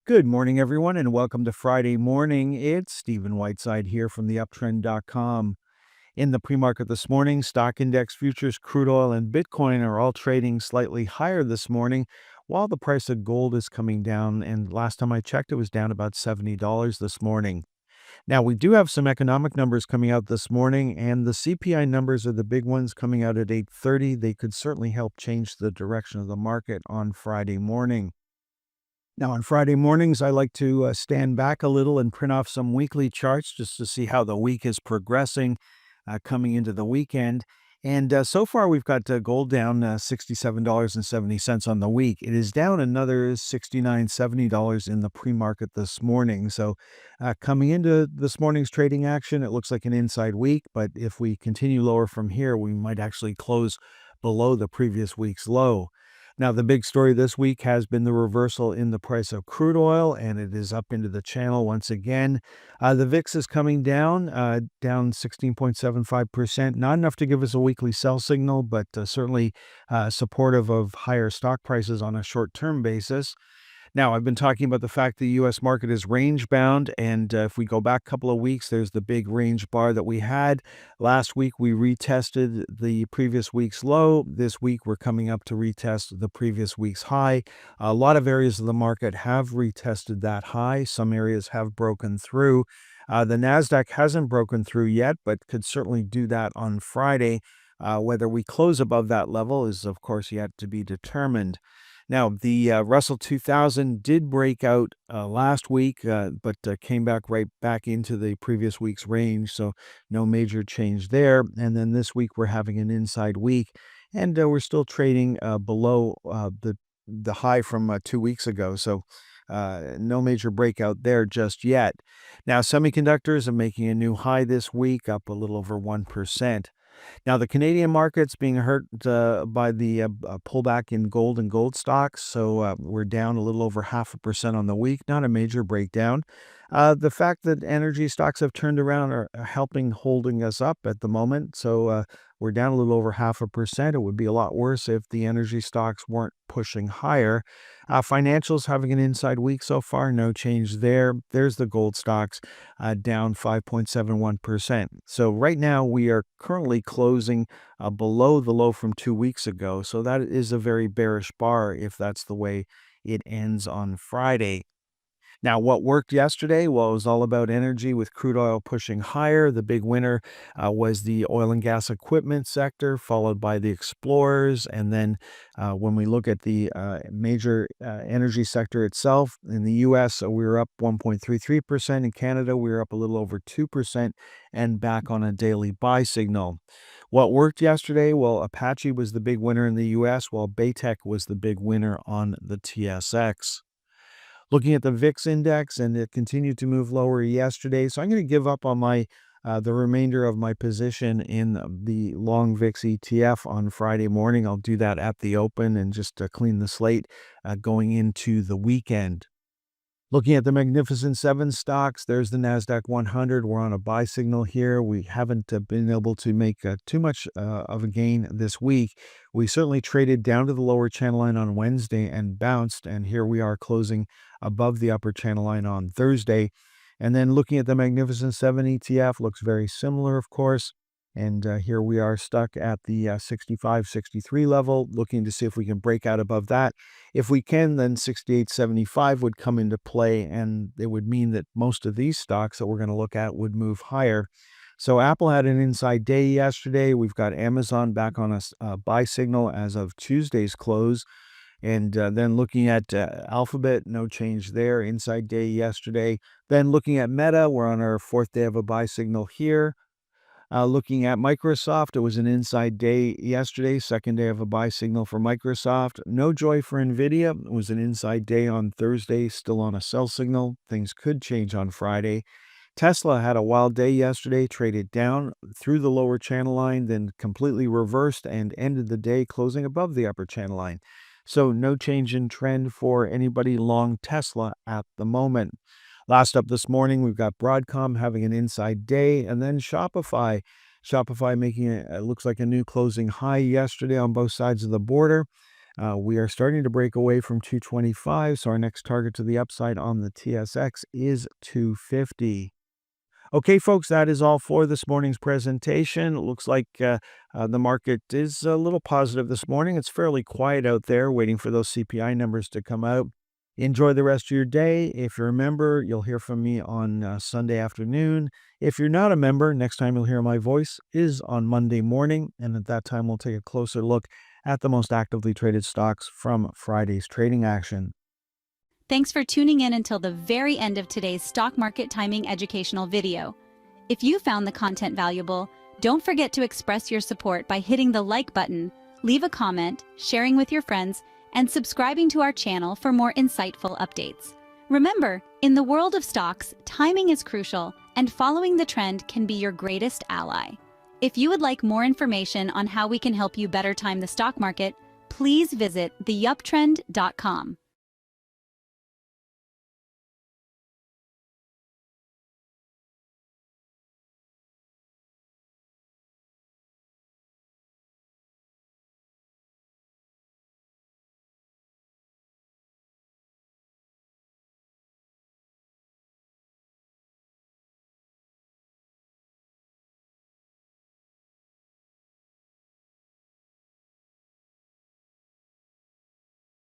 Good morning, everyone, and welcome to Friday morning. It's Stephen Whiteside here from the uptrend.com. In the pre-market this morning, stock index futures, crude oil, and Bitcoin are all trading slightly higher this morning, while the price of gold is coming down. And last time I checked, it was down about $70 this morning. Now, we do have some economic numbers coming out this morning, and the CPI numbers are the big ones coming out at 8:30. They could certainly help change the direction of the market on Friday morning. Now, on Friday mornings, I like to stand back a little and print off some weekly charts just to see how the week is progressing coming into the weekend. And so far, we've got gold down $67.70 on the week. It is down another $69.70 in the pre-market this morning. So, coming into this morning's trading action, it looks like an inside week. But if we continue lower from here, we might actually close below the previous week's low. Now, the big story this week has been the reversal in the price of crude oil, and it is up into the channel once again. The VIX is coming down 16.75%. Not enough to give us a weekly sell signal, but certainly supportive of higher stock prices on a short-term basis. Now, I've been talking about the fact the U.S. market is range bound, and if we go back a couple of weeks, there's the big range bar that we had. Last week, we retested the previous week's low. This week, we're coming up to retest the previous week's high. A lot of areas of the market have retested that high. Some areas have broken through. The NASDAQ hasn't broken through yet, but could certainly do that on Friday. Whether we close above that level is, of course, yet to be determined. Now, the Russell 2000 did break out last week, but came back right back into the previous week's range, so no major change there. And then this week we're having an inside week, and we're still trading below the high from 2 weeks ago. So no major breakout there just yet. Now, semiconductors are making a new high this week, up a little over 1%. Now, the Canadian market's being hurt by the pullback in gold and gold stocks. So we're down a little over 0.5% on the week, not a major breakdown. The fact that energy stocks have turned around are helping holding us up at the moment. So we're down a little over 0.5%. It would be a lot worse if the energy stocks weren't pushing higher. Financials having an inside week so far, no change there. There's the gold stocks down 5.71%. So right now we are currently closing below the low from 2 weeks ago. So that is a very bearish bar if that's the way it ends on Friday. Now, what worked yesterday? Well, it was all about energy with crude oil pushing higher. The big winner was the oil and gas equipment sector, followed by the explorers. And then when we look at the major energy sector itself, in the U.S., we were up 1.33%. In Canada, we were up a little over 2% and back on a daily buy signal. What worked yesterday? Well, Apache was the big winner in the U.S., while Baytech was the big winner on the TSX. Looking at the VIX index, and it continued to move lower yesterday. So I'm going to give up on my the remainder of my position in the long VIX ETF on Friday morning. I'll do that at the open and just clean the slate going into the weekend. Looking at the Magnificent Seven stocks, there's the NASDAQ 100. We're on a buy signal here. We haven't been able to make too much of a gain this week. We certainly traded down to the lower channel line on Wednesday and bounced, and here we are closing above the upper channel line on Thursday. And then looking at the Magnificent Seven ETF, looks very similar, of course. And here we are stuck at the 65, 63 level, looking to see if we can break out above that. If we can, then 68.75 would come into play, and it would mean that most of these stocks that we're going to look at would move higher. So Apple had an inside day yesterday. We've got Amazon back on a buy signal as of Tuesday's close. And then looking at Alphabet, no change there, inside day yesterday. Then looking at Meta, we're on our fourth day of a buy signal here. Looking at Microsoft, it was an inside day yesterday, second day of a buy signal for Microsoft. No joy for NVIDIA. It was an inside day on Thursday, still on a sell signal. Things could change on Friday. Tesla had a wild day yesterday, traded down through the lower channel line, then completely reversed and ended the day closing above the upper channel line. So no change in trend for anybody long Tesla at the moment. Last up this morning, we've got Broadcom having an inside day, and then Shopify. Shopify making it looks like a new closing high yesterday on both sides of the border. We are starting to break away from 225, so our next target to the upside on the TSX is 250. Okay, folks, that is all for this morning's presentation. It looks like the market is a little positive this morning. It's fairly quiet out there, waiting for those CPI numbers to come out. Enjoy the rest of your day. If you're a member, you'll hear from me on Sunday afternoon. If you're not a member, next time you'll hear my voice is on Monday morning, and at that time we'll take a closer look at the most actively traded stocks from Friday's trading action. Thanks for tuning in until the very end of today's stock market timing educational video. If you found the content valuable, don't forget to express your support by hitting the like button, leave a comment, sharing with your friends, and subscribing to our channel for more insightful updates. Remember, in the world of stocks, timing is crucial, and following the trend can be your greatest ally. If you would like more information on how we can help you better time the stock market, please visit theuptrend.com.